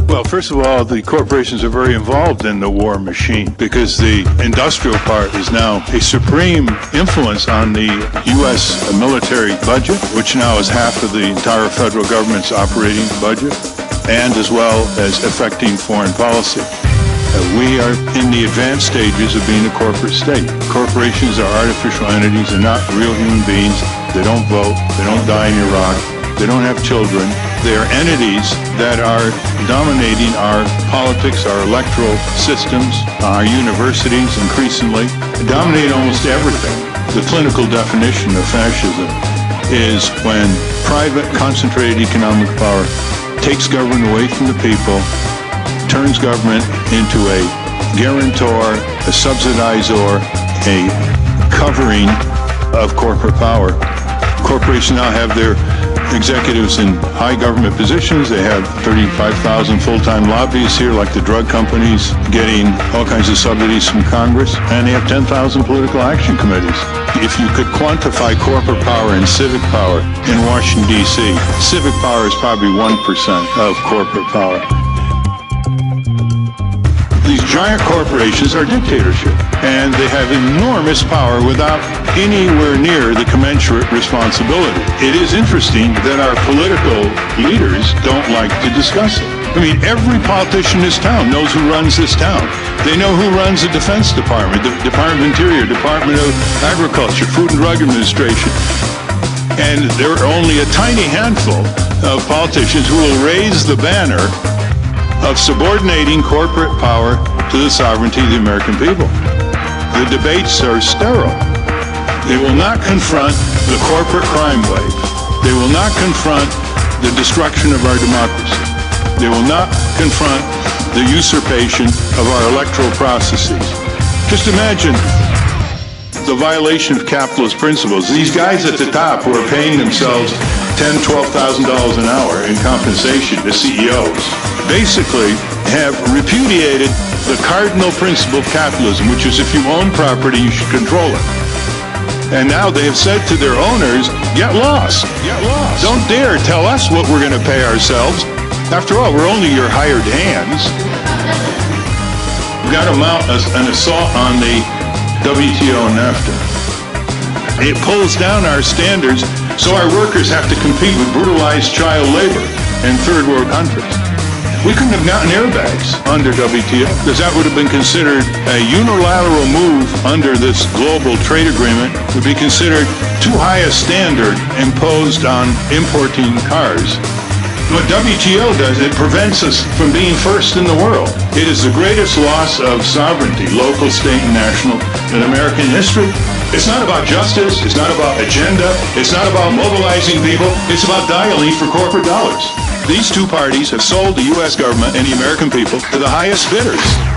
Well, first of all, the corporations are very involved in the war machine because the industrial part is now a supreme influence on the U.S. military budget, which now is half of the entire federal government's operating budget, and as well as affecting foreign policy. We are in the advanced stages of being a corporate state. Corporations are artificial entities. They're not real human beings. They don't vote. They don't die in Iraq. They don't have children. They are entities that are dominating our politics, our electoral systems, our universities increasingly, dominate almost everything. The clinical definition of fascism is when private concentrated economic power takes government away from the people, turns government into a guarantor, a subsidizor, a covering of corporate power. Corporations now have their executives in high government positions. They have 35,000 full-time lobbyists here, like the drug companies, getting all kinds of subsidies from Congress, and they have 10,000 political action committees. If you could quantify corporate power and civic power in Washington, D.C., civic power is probably 1% of corporate power. These giant corporations are dictatorship, and they have enormous power without anywhere near the commensurate responsibility. It is interesting that our political leaders don't like to discuss it. I mean, every politician in this town knows who runs this town. They know who runs the Defense Department, the Department of Interior, Department of Agriculture, Food and Drug Administration. And there are only a tiny handful of politicians who will raise the banner of subordinating corporate power to the sovereignty of the American people. The debates are sterile. They will not confront the corporate crime wave. They will not confront the destruction of our democracy. They will not confront the usurpation of our electoral processes. Just imagine the violation of capitalist principles. These guys at the top who are paying themselves $10,000, $12,000 an hour in compensation, the CEOs, basically have repudiated the cardinal principle of capitalism, which is if you own property, you should control it. And now they have said to their owners, get lost. Get lost. Don't dare tell us what we're going to pay ourselves. After all, we're only your hired hands. We've got to mount an assault on the WTO and NAFTA. It pulls down our standards, so our workers have to compete with brutalized child labor in third world countries. We couldn't have gotten airbags under WTO because that would have been considered a unilateral move under this global trade agreement, would be considered too high a standard imposed on importing cars. What WTO does, it prevents us from being first in the world. It is the greatest loss of sovereignty, local, state, and national, in American history. It's not about justice, it's not about agenda, it's not about mobilizing people, it's about dialing for corporate dollars. These two parties have sold the U.S. government and the American people to the highest bidders.